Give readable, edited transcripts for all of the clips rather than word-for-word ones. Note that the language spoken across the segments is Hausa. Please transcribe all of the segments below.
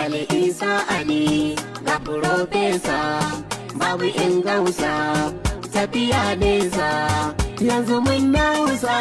Ali Isa Ali ga Profesa babu in gausa tafiya nesa yanzu mun nausa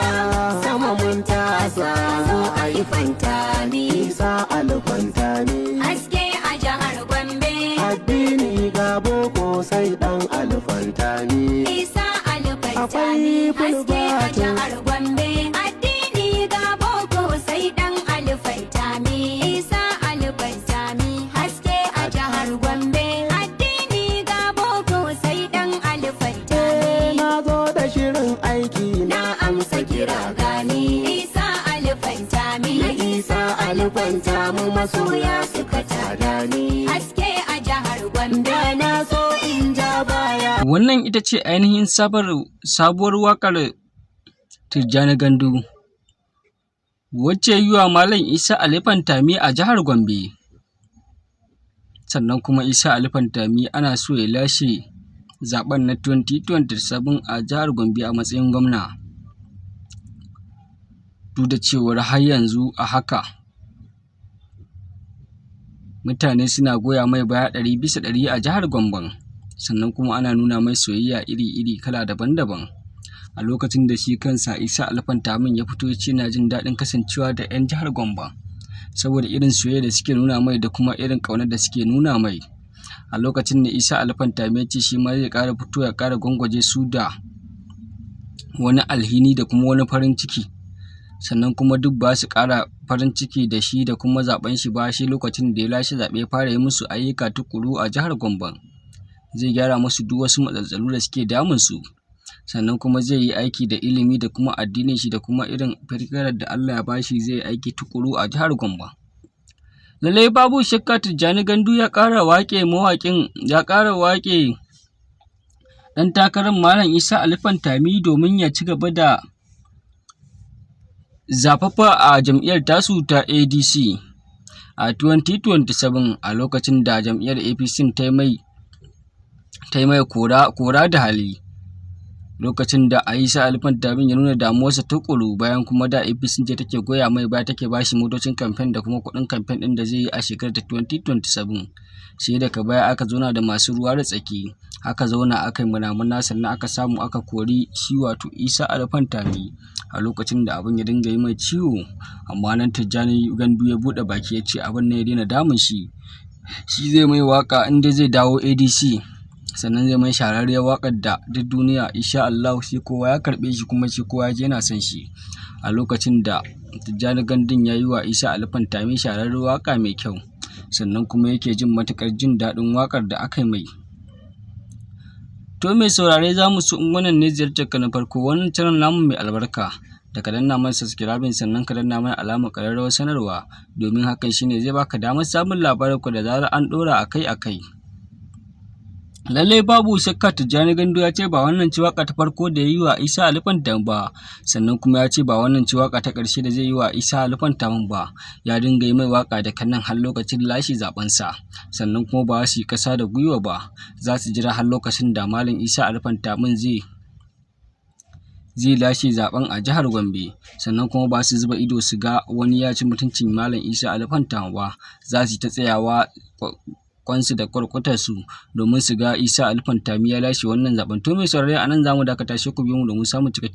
sama mun tasa zo a yi fantani. Isa Ali fantani haske a jihar Gombe, addini ga boko sai dan Ali fantani. Isa Ali fantani Akwai haske a fulbatu. jihar Gombe, addini ga boko sai dan Ali fantani. Isa Ali fantani haske a jihar Gombe, addini ga boko sai dan Ali fantani. Na zo da shirin aiki na amsa kira gani. Isa Ali fantani Na Isa Ali fantami masoya suka tada ni. haske a jihar Gombe. Da na so in ja baya. Wannan ita ce ainihin sabuwar waƙar Tijjani Gandu, wacce yi wa Malam Isa Ali Fantami a jihar Gombe. Sannan kuma Isa Ali Fantami ana so ya lashe zaɓen na 2027 a jihar Gombe a matsayin gwamna. Duk da cewar har yanzu a haka mutane suna goya mai baya 100% a jihar Gombe. Sannan kuma ana nuna mai soyayya iri-iri kala daban-daban. A lokacin da shi kansa Isa Ali Fantamin ya fito ya ce yana jin daɗin kasancewa da 'yan jihar Gombe saboda irin soyayya da suke nuna mai da kuma irin ƙaunar da suke nuna mai. A lokacin da Isa Ali Fantami ya ce shi ma zai ƙara fito ya ƙara gwangwaje su da wani alhini da kuma wani farin ciki. Sannan kuma duk ba su ƙara farin ciki da shi da kuma zaɓen shi ba, shi lokacin da ya lashe zaɓe ya fara yi musu ayyuka tukuru a jihar Gombe. Zai gyara musu duk wasu matsaltsalu da suke damun su. Sannan kuma zai yi aiki da ilimi da kuma addinin shi da kuma irin firkirar da Allah ya bashi, zai yi aiki tukuru a jihar Gombe. Lallai babu shakka Tijjani Gandu ya ƙara waƙe ɗan takarar Malam Isa Ali Fantami domin ya ci gaba da zafafa a jam'iyyar tasu ta ADC a 2027 a lokacin da jam'iyyar APC ta yi mai kora da hali. Lokacin da Isa Ali Fantami ya nuna damuwarsa tukuru bayan kuma da APC ce take goya mai baya, take bashi motocin kamfen da kuma kuɗin kamfen ɗin da zai yi a shekarar 2027. Sai daga baya aka zauna da masu ruwa da tsaki, aka zauna aka yi munamuna, sannan aka samu aka kori shi wato Isa Ali Fantami a lokacin da abin ya dinga yi mai ciwo. Amma nan Tijjani Gandu ya buɗe baki ya ce abin ne ya daina damun shi zai mai waƙa in dai zai dawo ADC. Sannan zai mai shahararriyar waƙar da duk duniya insha Allah sai kowa ya karɓe shi kuma sai kowa ya je yana son shi. A lokacin da Tijjani Gandun ya yi wa Isa Ali Fantami shahararriyar waƙa mai kyau, sannan kuma yake jin matuƙar jin daɗin waƙar da aka yi mai. To mai saurare, za mu so in wannan ne ziyartar ka na farko wannan channel namu mai albarka, da ka danna mana subscribing sannan ka danna mana alamar ƙararrawar sanarwa, domin hakan shine zai baka damar samun labaran ku da zarar an ɗora akai-akai. Lallai babu shakka Tijjani Gandu ya ce ba wannan ci waƙa ta farko da ya yi wa Isa Ali Fantami ba, sannan kuma ya ce ba wannan ci waƙa ta ƙarshe da zai yi wa Isa Ali Fantami ba. Ya dinga yi mai waƙa da nan har lokacin lashe zaɓensa, sannan kuma ba su yi ƙasa da gwiwa ba, za su jira har lokacin da Malam Isa Ali Fantami zai lashe zaɓen a jihar Gombe. Sannan kuma ba su zuba ido su ga wani ya ci mutuncin Malam Isa Ali Fantami ba, za su ta tsayawa kwansu da kwarkwatarsu domin su ga Isa Ali Fantami ya lashe wannan zaɓen. To mai saurare, a nan za mu dakata, sai ku biyo mu domin samun cikakken